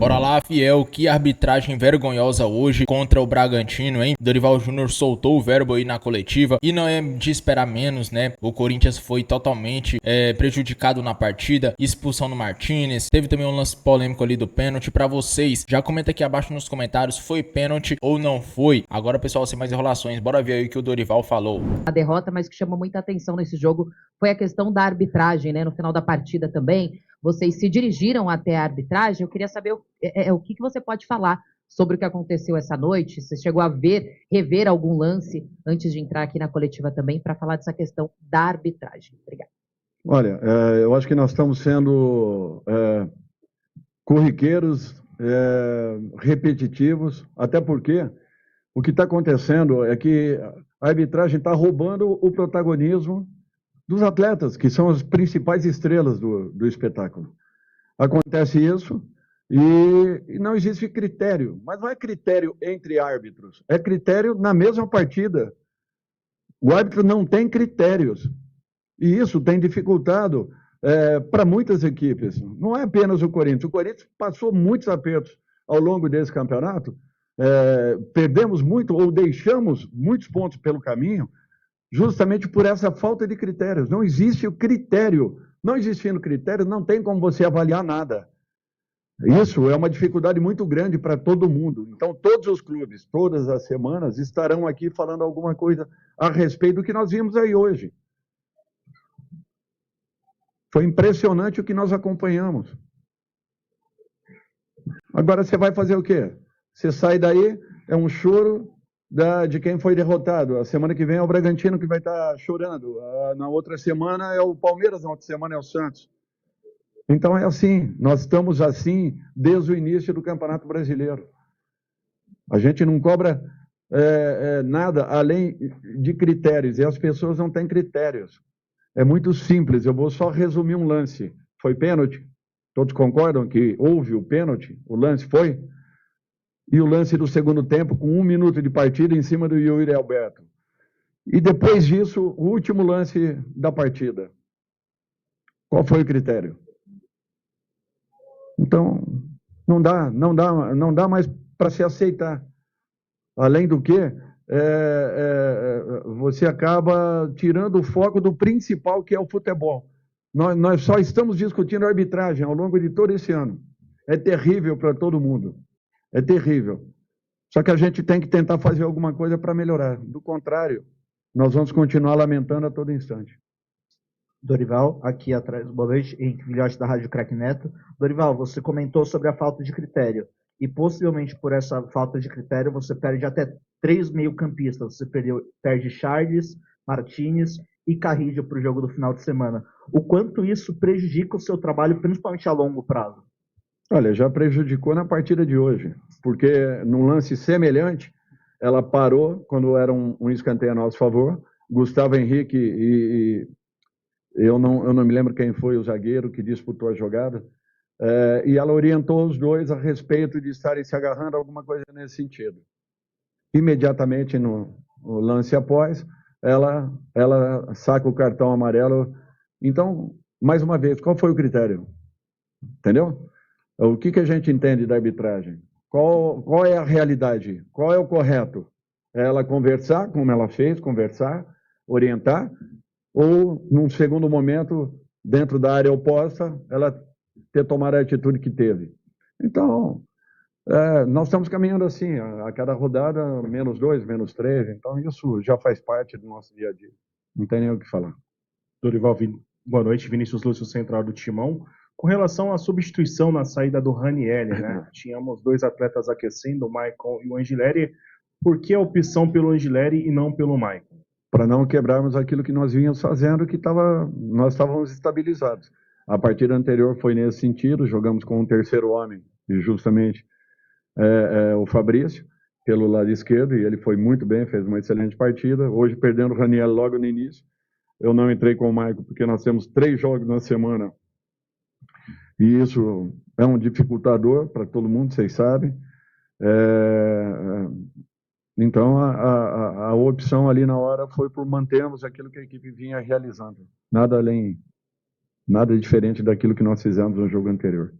Bora lá, fiel, que arbitragem vergonhosa hoje contra o Bragantino, hein? Dorival Júnior soltou o verbo aí na coletiva e não é de esperar menos, né? O Corinthians foi totalmente prejudicado na partida, expulsão no Martinez, teve também um lance polêmico ali do pênalti. Pra vocês, já comenta aqui abaixo nos comentários, foi pênalti ou não foi? Agora, pessoal, sem mais enrolações, bora ver aí o que o Dorival falou. A derrota, mas que chamou muita atenção nesse jogo foi a questão da arbitragem, né? No final da partida também, vocês se dirigiram até a arbitragem. Eu queria saber o que você pode falar sobre o que aconteceu essa noite. Você chegou a rever algum lance antes de entrar aqui na coletiva também para falar dessa questão da arbitragem. Obrigada. Olha, eu acho que nós estamos sendo corriqueiros, repetitivos, até porque o que está acontecendo é que a arbitragem está roubando o protagonismo dos atletas, que são as principais estrelas do espetáculo. Acontece isso e não existe critério, mas não é critério entre árbitros, é critério na mesma partida. O árbitro não tem critérios e isso tem dificultado para muitas equipes. Não é apenas o Corinthians passou muitos apertos ao longo desse campeonato, perdemos muito ou deixamos muitos pontos pelo caminho, justamente por essa falta de critérios. Não existe o critério. Não existindo critério, não tem como você avaliar nada. Isso é uma dificuldade muito grande para todo mundo. Então, todos os clubes, todas as semanas, estarão aqui falando alguma coisa a respeito do que nós vimos aí hoje. Foi impressionante o que nós acompanhamos. Agora, você vai fazer o quê? Você sai daí, é um choro de quem foi derrotado. A semana que vem é o Bragantino que vai estar chorando. Na outra semana é o Palmeiras, na outra semana é o Santos. Então é assim, nós estamos assim desde o início do Campeonato Brasileiro. A gente não cobra nada além de critérios, e as pessoas não têm critérios. É muito simples, eu vou só resumir um lance. Foi pênalti? Todos concordam que houve o pênalti? O lance foi? E o lance do segundo tempo, com 1 minuto de partida, em cima do Yuri Alberto. E depois disso, o último lance da partida. Qual foi o critério? Então, não dá mais para se aceitar. Além do que, você acaba tirando o foco do principal, que é o futebol. Nós só estamos discutindo arbitragem ao longo de todo esse ano. É terrível para todo mundo. É terrível. Só que a gente tem que tentar fazer alguma coisa para melhorar. Do contrário, nós vamos continuar lamentando a todo instante. Dorival, aqui atrás, boa noite, Henrique Vilhote da Rádio Crack Neto. Dorival, você comentou sobre a falta de critério. E possivelmente por essa falta de critério, você perde até 3 meio-campistas. Você perde Charles, Martinez e Carrillo para o jogo do final de semana. O quanto isso prejudica o seu trabalho, principalmente a longo prazo? Olha, já prejudicou na partida de hoje, porque num lance semelhante, ela parou quando era um escanteio a nosso favor. Gustavo Henrique e eu não me lembro quem foi o zagueiro que disputou a jogada, e ela orientou os dois a respeito de estarem se agarrando, alguma coisa nesse sentido. Imediatamente no lance após, ela saca o cartão amarelo. Então, mais uma vez, qual foi o critério? Entendeu? O que a gente entende da arbitragem? Qual é a realidade? Qual é o correto? É ela conversar, como ela fez, conversar, orientar, ou, num segundo momento, dentro da área oposta, ela ter tomado a atitude que teve? Então, nós estamos caminhando assim, a cada rodada, -2, -3, então isso já faz parte do nosso dia a dia. Não tem nem o que falar. Dorival, boa noite, Vinícius Lúcio, central do Timão. Com relação à substituição na saída do Ranieri, né? Tínhamos 2 atletas aquecendo, o Maicon e o Angileri. Por que a opção pelo Angileri e não pelo Maicon? Para não quebrarmos aquilo que nós vínhamos fazendo, que nós estávamos estabilizados. A partida anterior foi nesse sentido, jogamos com um terceiro homem, e justamente o Fabrício, pelo lado esquerdo, e ele foi muito bem, fez uma excelente partida. Hoje, perdendo o Ranieri logo no início, eu não entrei com o Maicon, porque nós temos 3 jogos na semana, e isso é um dificultador para todo mundo, vocês sabem. Então, a opção ali na hora foi por mantermos aquilo que a equipe vinha realizando. Nada diferente daquilo que nós fizemos no jogo anterior.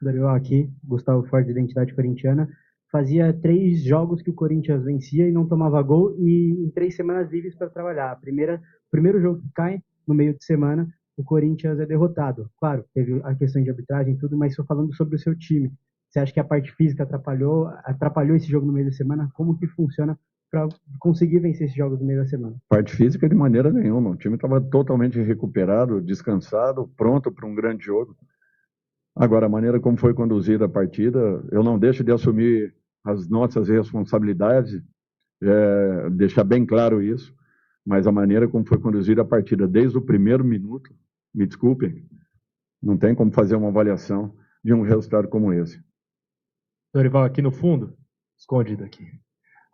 Dorival aqui, Gustavo Forte, Identidade Corintiana. Fazia 3 jogos que o Corinthians vencia e não tomava gol, e em 3 semanas livres para trabalhar. Primeiro jogo que cai, no meio de semana, o Corinthians é derrotado. Claro, teve a questão de arbitragem e tudo, mas só falando sobre o seu time. Você acha que a parte física atrapalhou esse jogo no meio da semana? Como que funciona para conseguir vencer esses jogos no meio da semana? Parte física de maneira nenhuma. O time estava totalmente recuperado, descansado, pronto para um grande jogo. Agora, a maneira como foi conduzida a partida, eu não deixo de assumir as nossas responsabilidades, deixar bem claro isso, mas a maneira como foi conduzida a partida desde o primeiro minuto, me desculpem, não tem como fazer uma avaliação de um resultado como esse. Dorival, aqui no fundo, escondido aqui.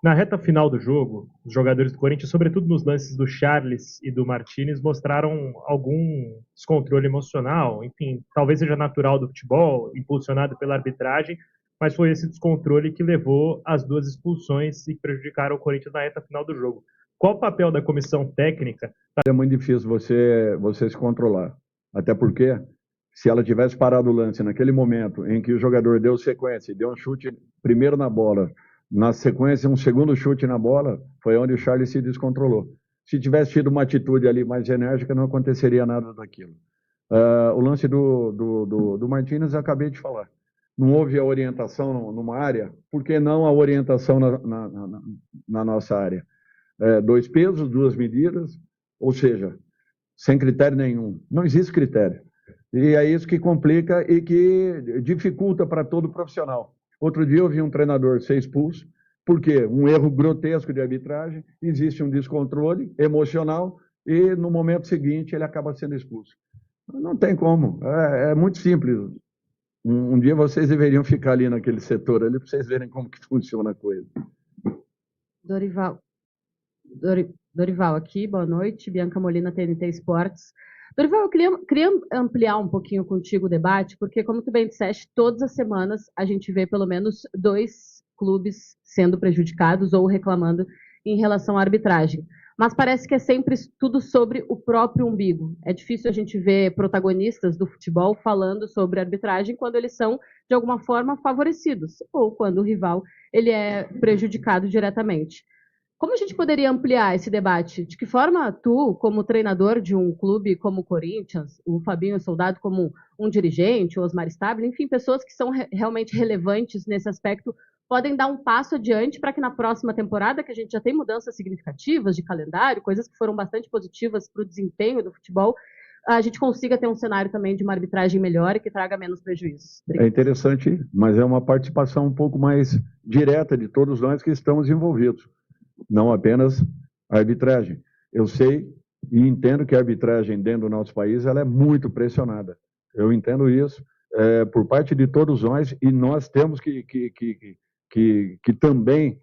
Na reta final do jogo, os jogadores do Corinthians, sobretudo nos lances do Charles e do Martínez, mostraram algum descontrole emocional. Enfim, talvez seja natural do futebol, impulsionado pela arbitragem, mas foi esse descontrole que levou às 2 expulsões e prejudicaram o Corinthians na reta final do jogo. Qual o papel da comissão técnica? É muito difícil você se controlar, até porque se ela tivesse parado o lance naquele momento em que o jogador deu sequência e deu um chute primeiro na bola, na sequência um segundo chute na bola, foi onde o Charles se descontrolou. Se tivesse tido uma atitude ali mais enérgica, não aconteceria nada daquilo. O lance do Martínez eu acabei de falar. Não houve a orientação numa área, por que não a orientação na nossa área? 2 pesos, 2 medidas, ou seja, sem critério nenhum. Não existe critério. E é isso que complica e que dificulta para todo profissional. Outro dia eu vi um treinador ser expulso, porque um erro grotesco de arbitragem, existe um descontrole emocional e no momento seguinte ele acaba sendo expulso. Não tem como, é muito simples. Um dia vocês deveriam ficar ali naquele setor ali para vocês verem como que funciona a coisa. Dorival aqui, boa noite. Bianca Molina, TNT Esportes. Dorival, eu queria ampliar um pouquinho contigo o debate, porque, como tu bem disseste, todas as semanas a gente vê pelo menos 2 clubes sendo prejudicados ou reclamando em relação à arbitragem. Mas parece que é sempre tudo sobre o próprio umbigo. É difícil a gente ver protagonistas do futebol falando sobre arbitragem quando eles são, de alguma forma, favorecidos, ou quando o rival ele é prejudicado diretamente. Como a gente poderia ampliar esse debate? De que forma tu, como treinador de um clube como o Corinthians, o Fabinho Soldado como um dirigente, o Osmar Stabile, enfim, pessoas que são realmente relevantes nesse aspecto, podem dar um passo adiante para que na próxima temporada, que a gente já tem mudanças significativas de calendário, coisas que foram bastante positivas para o desempenho do futebol, a gente consiga ter um cenário também de uma arbitragem melhor e que traga menos prejuízos. É interessante, mas é uma participação um pouco mais direta de todos nós que estamos envolvidos. Não apenas a arbitragem. Eu sei e entendo que a arbitragem dentro do nosso país ela é muito pressionada. Eu entendo isso por parte de todos nós e nós temos que também,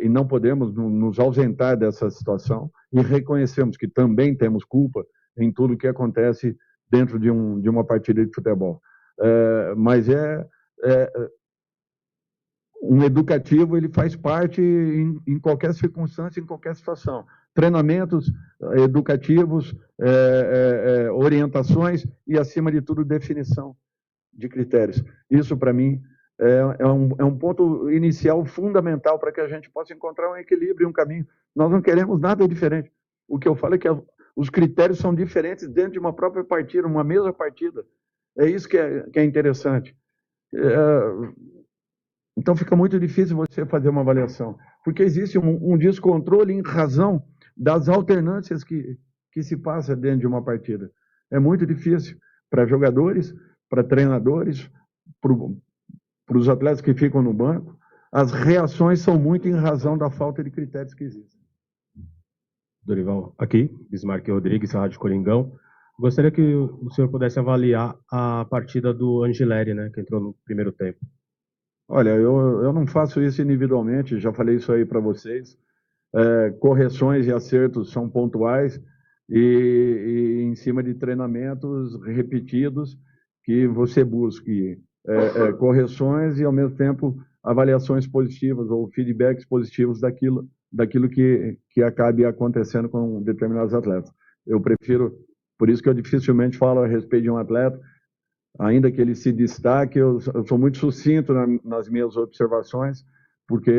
e não podemos nos ausentar dessa situação e reconhecemos que também temos culpa em tudo que acontece dentro de uma partida de futebol. Mas um educativo, ele faz parte em qualquer circunstância, em qualquer situação. Treinamentos educativos, orientações e, acima de tudo, definição de critérios. Isso, para mim, é um ponto inicial fundamental para que a gente possa encontrar um equilíbrio e um caminho. Nós não queremos nada diferente. O que eu falo é que os critérios são diferentes dentro de uma própria partida, uma mesma partida. É isso que é interessante. Então fica muito difícil você fazer uma avaliação, porque existe um descontrole em razão das alternâncias que se passa dentro de uma partida. É muito difícil para jogadores, para treinadores, para os atletas que ficam no banco. As reações são muito em razão da falta de critérios que existem. Dorival, aqui, Bismarck Rodrigues, Rádio Coringão. Gostaria que o senhor pudesse avaliar a partida do Angileri, né, que entrou no primeiro tempo. Olha, eu não faço isso individualmente, já falei isso aí para vocês. Correções e acertos são pontuais e em cima de treinamentos repetidos que você busque correções e, ao mesmo tempo, avaliações positivas ou feedbacks positivos daquilo que acabe acontecendo com determinados atletas. Eu prefiro, por isso que eu dificilmente falo a respeito de um atleta, ainda que ele se destaque, eu sou muito sucinto nas minhas observações, porque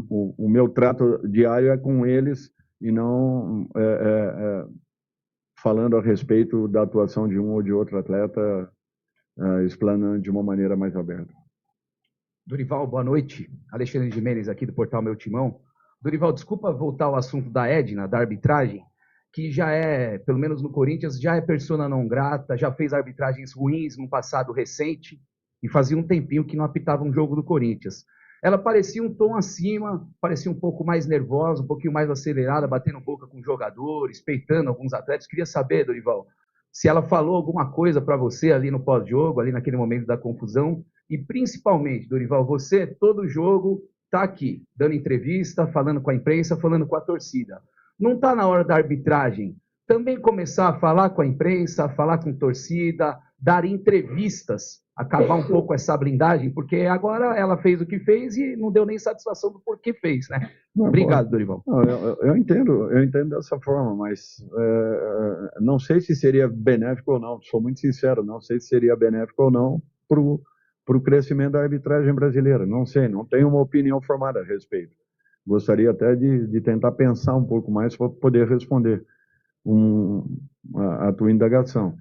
o meu trato diário é com eles e não falando a respeito da atuação de um ou de outro atleta, explanando de uma maneira mais aberta. Dorival, boa noite. Alexandre Gimenez aqui do portal Meu Timão. Dorival, desculpa voltar ao assunto da Edna, da arbitragem, que já é, pelo menos no Corinthians, já é persona não grata, já fez arbitragens ruins no passado recente e fazia um tempinho que não apitava um jogo do Corinthians. Ela parecia um tom acima, parecia um pouco mais nervosa, um pouquinho mais acelerada, batendo boca com jogadores, peitando alguns atletas. Queria saber, Dorival, se ela falou alguma coisa para você ali no pós-jogo, ali naquele momento da confusão, e principalmente, Dorival, você, todo jogo, está aqui, dando entrevista, falando com a imprensa, falando com a torcida. Não está na hora da arbitragem também começar a falar com a imprensa, a falar com a torcida, dar entrevistas, acabar um pouco essa blindagem, porque agora ela fez o que fez e não deu nem satisfação do porquê fez, né? Obrigado, Dorival. Eu entendo dessa forma, mas não sei se seria benéfico ou não, sou muito sincero, não sei se seria benéfico ou não para o crescimento da arbitragem brasileira, não sei, não tenho uma opinião formada a respeito. Gostaria até de tentar pensar um pouco mais para poder responder a tua indagação.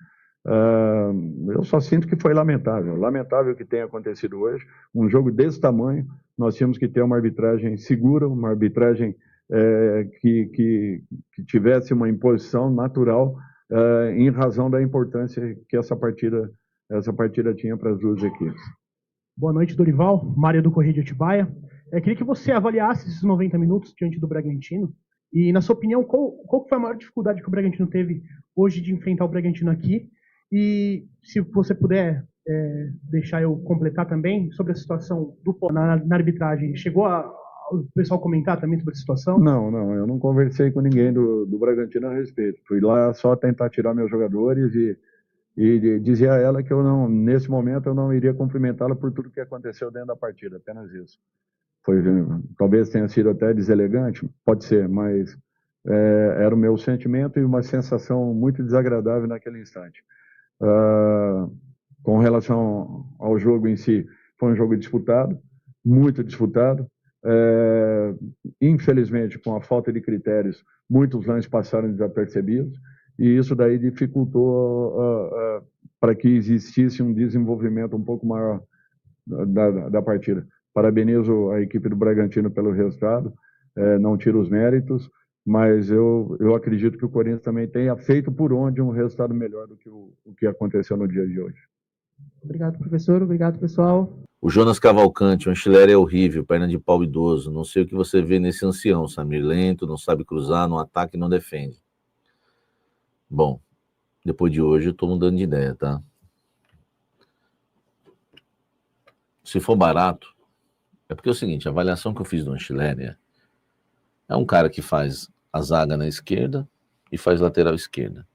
Eu só sinto que foi lamentável que tenha acontecido hoje, um jogo desse tamanho, nós tínhamos que ter uma arbitragem segura, uma arbitragem que tivesse uma imposição natural em razão da importância que essa partida tinha para as duas equipes. Boa noite, Dorival, Mário do Correio de Atibaia. Queria que você avaliasse esses 90 minutos diante do Bragantino e, na sua opinião, qual foi a maior dificuldade que o Bragantino teve hoje de enfrentar o Bragantino aqui? E se você puder deixar eu completar também sobre a situação na arbitragem, chegou o pessoal comentar também sobre a situação? Não, eu não conversei com ninguém do Bragantino a respeito. Fui lá só tentar tirar meus jogadores e dizer a ela que nesse momento eu não iria cumprimentá-la por tudo que aconteceu dentro da partida, apenas isso. Talvez tenha sido até deselegante, pode ser, mas era o meu sentimento e uma sensação muito desagradável naquele instante. Com relação ao jogo em si, foi um jogo disputado, muito disputado. Infelizmente, com a falta de critérios, muitos lances passaram desapercebidos e isso daí dificultou para que existisse um desenvolvimento um pouco maior da partida. Parabenizo a equipe do Bragantino pelo resultado, não tiro os méritos, mas eu acredito que o Corinthians também tenha feito por onde um resultado melhor do que o que aconteceu no dia de hoje. Obrigado, professor. Obrigado, pessoal. O Jonas Cavalcante, o Anchileri é horrível, perna de pau idoso. Não sei o que você vê nesse ancião, Samir. Lento, não sabe cruzar, não ataca e não defende. Bom, depois de hoje eu estou mudando de ideia, tá? Se for barato, é porque é o seguinte, a avaliação que eu fiz do Anchileri é um cara que faz a zaga na esquerda e faz lateral esquerda.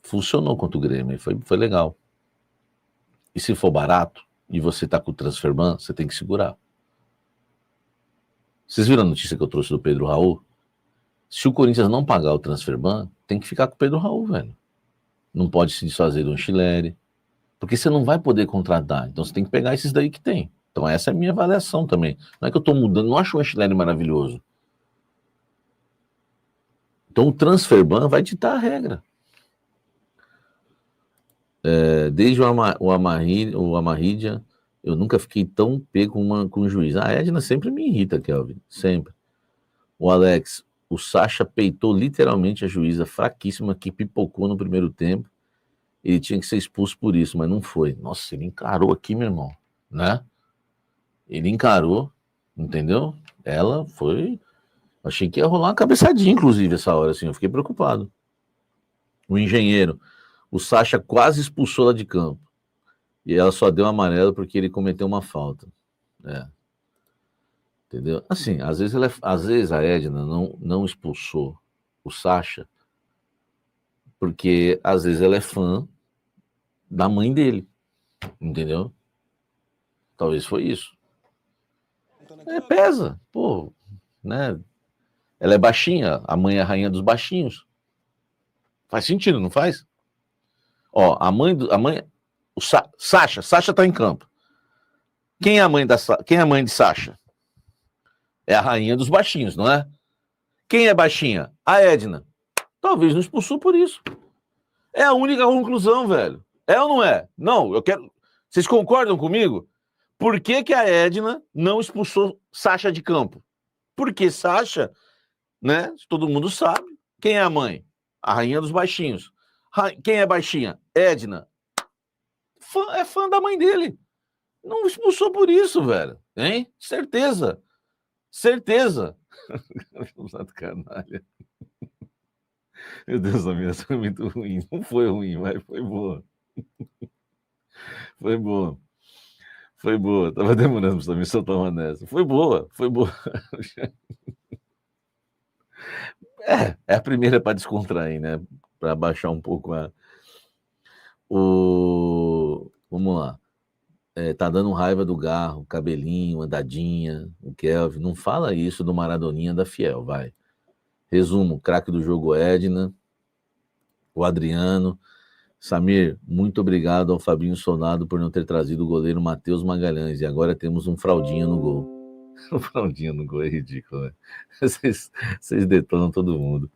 Funcionou contra o Grêmio, foi legal. E se for barato, e você tá com o Transferban, você tem que segurar. Vocês viram a notícia que eu trouxe do Pedro Raul? Se o Corinthians não pagar o Transferban, tem que ficar com o Pedro Raul, velho. Não pode se desfazer do Anchileri, porque você não vai poder contratar. Então você tem que pegar esses daí que tem. Então essa é a minha avaliação também. Não é que eu tô mudando, não acho o Anchileri maravilhoso. Então o Transferban vai ditar a regra. Desde o Amarrídia, eu nunca fiquei tão pego com o juiz. A Edna sempre me irrita, Kelvin, sempre. O Alex, o Sacha peitou literalmente a juíza fraquíssima que pipocou no primeiro tempo. Ele tinha que ser expulso por isso, mas não foi. Nossa, ele encarou aqui, meu irmão, né? Ele encarou, entendeu? Ela foi... Achei que ia rolar uma cabeçadinha, inclusive, essa hora, assim, eu fiquei preocupado. O engenheiro, o Sacha quase expulsou ela de campo. E ela só deu amarelo porque ele cometeu uma falta. Entendeu? Assim, às vezes a Edna não expulsou o Sacha porque às vezes ela é fã da mãe dele. Entendeu? Talvez foi isso. Pesa, pô, né? Ela é baixinha, a mãe é a rainha dos baixinhos. Faz sentido, não faz? Ó, Sasha tá em campo. Quem é a mãe de Sasha? É a rainha dos baixinhos, não é? Quem é baixinha? A Edna. Talvez não expulsou por isso. É a única conclusão, velho. É ou não é? Não, eu quero... Vocês concordam comigo? Por que que a Edna não expulsou Sasha de campo? Porque Sasha, né? Todo mundo sabe. Quem é a mãe? A rainha dos baixinhos. Quem é baixinha? Edna. É fã da mãe dele. Não expulsou por isso, velho. Hein? Certeza. Certeza. Canalha. Meu Deus, a minha foi muito ruim. Não foi ruim, mas foi boa. Foi boa. Foi boa. Tava demorando pra me soltar uma dessa. Foi boa, foi boa. É a primeira para descontrair, né? Para baixar um pouco Vamos lá. Tá dando raiva do Garro, cabelinho, andadinha, o Kelvin. Não fala isso do Maradoninha da Fiel, vai. Resumo, craque do jogo Edna, o Adriano. Samir, muito obrigado ao Fabinho Soldado por não ter trazido o goleiro Matheus Magalhães. E agora temos um fraldinha no gol. O fraldinha no gol é ridículo, né? Vocês detonam todo mundo.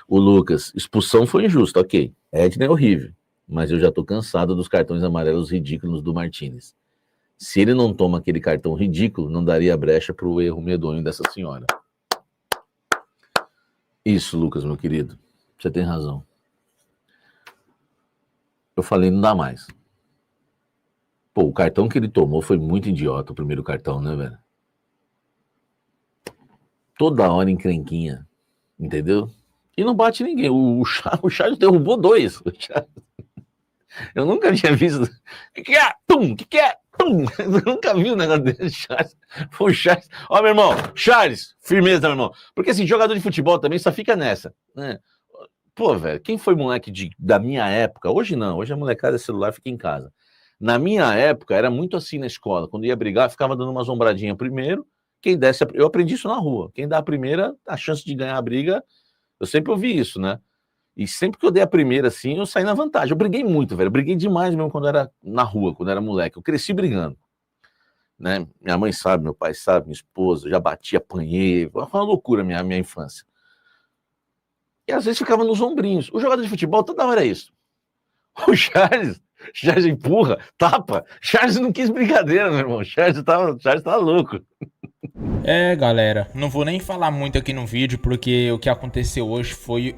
O Lucas, expulsão foi injusta, ok. Edna é horrível, mas eu já tô cansado dos cartões amarelos ridículos do Martínez. Se ele não toma aquele cartão ridículo, não daria brecha pro erro medonho dessa senhora. Isso, Lucas, meu querido. Você tem razão. Eu falei, não dá mais. Pô, o cartão que ele tomou foi muito idiota, o primeiro cartão, né, velho? Toda hora encrenquinha, entendeu? E não bate ninguém. O Charles derrubou 2. Eu nunca tinha visto. O que é? Tum! O que é? Tum! Eu nunca vi um negócio desse, Charles. O Charles. Ó, meu irmão, Charles, firmeza, meu irmão. Porque assim, jogador de futebol também só fica nessa, né? Pô, velho, quem foi moleque da minha época? Hoje não, hoje a molecada é celular, fica em casa. Na minha época, era muito assim na escola. Quando ia brigar, ficava dando uma zombradinha primeiro. Quem desse, eu aprendi isso na rua. Quem dá a primeira, a chance de ganhar a briga, eu sempre ouvi isso, né? E sempre que eu dei a primeira, assim, eu saí na vantagem. Eu briguei muito, velho. Eu briguei demais mesmo quando era na rua, quando era moleque. Eu cresci brigando, né? Minha mãe sabe, meu pai sabe, minha esposa, eu já bati, apanhei. Foi uma loucura minha infância. E às vezes ficava nos ombrinhos. O jogador de futebol toda hora é isso. O Charles empurra, tapa. Charles não quis brincadeira, meu irmão. Charles tá louco. Galera, não vou nem falar muito aqui no vídeo, porque o que aconteceu hoje foi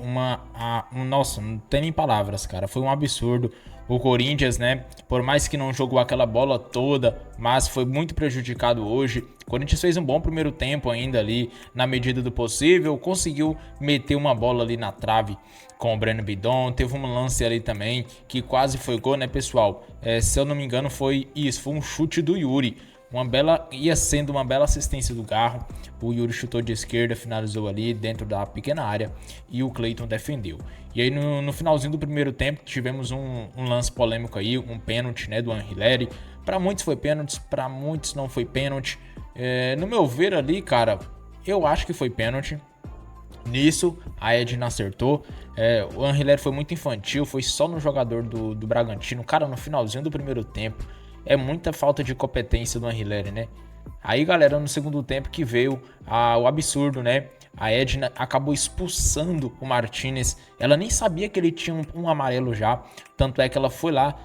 nossa, não tem nem palavras, cara. Foi um absurdo. O Corinthians, né, por mais que não jogou aquela bola toda, mas foi muito prejudicado hoje. O Corinthians fez um bom primeiro tempo ainda ali, na medida do possível, conseguiu meter uma bola ali na trave com o Breno Bidon. Teve um lance ali também que quase foi gol, né, pessoal? Se eu não me engano foi um chute do Yuri. Ia sendo uma bela assistência do Garro. O Yuri chutou de esquerda, finalizou ali dentro da pequena área e o Cleiton defendeu. E aí no finalzinho do primeiro tempo tivemos um lance polêmico aí, um pênalti, né, do Angileri. Para muitos foi pênalti, para muitos não foi pênalti. No meu ver ali, cara, eu acho que foi pênalti. Nisso, a Edna acertou. O Angileri foi muito infantil, foi só no jogador do Bragantino. Cara, no finalzinho do primeiro tempo, é muita falta de competência do Angileri, né? Aí, galera, no segundo tempo que veio o absurdo, né? A Edna acabou expulsando o Martínez. Ela nem sabia que ele tinha um amarelo já. Tanto é que ela foi lá,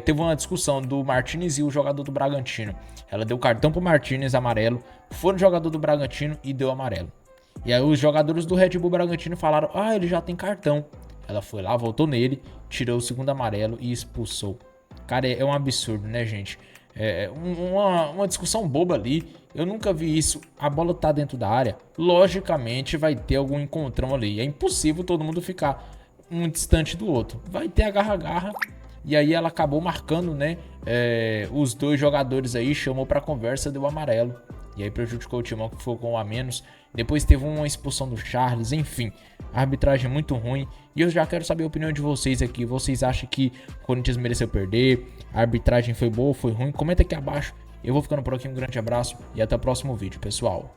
teve uma discussão do Martínez e o jogador do Bragantino. Ela deu cartão pro Martínez amarelo, foi no jogador do Bragantino e deu amarelo. E aí os jogadores do Red Bull Bragantino falaram, ele já tem cartão. Ela foi lá, voltou nele, tirou o segundo amarelo e expulsou. Cara, é um absurdo, né, gente? Uma discussão boba ali. Eu nunca vi isso. A bola tá dentro da área. Logicamente vai ter algum encontrão ali. É impossível todo mundo ficar um distante do outro. Vai ter agarra-agarra. E aí ela acabou marcando, né? Os dois jogadores aí, chamou pra conversa, deu amarelo. E aí prejudicou o Timão, que ficou com um a menos. Depois teve uma expulsão do Charles, enfim. A arbitragem é muito ruim. E eu já quero saber a opinião de vocês aqui. Vocês acham que o Corinthians mereceu perder? A arbitragem foi boa ou foi ruim? Comenta aqui abaixo. Eu vou ficando por aqui, um grande abraço e até o próximo vídeo, pessoal.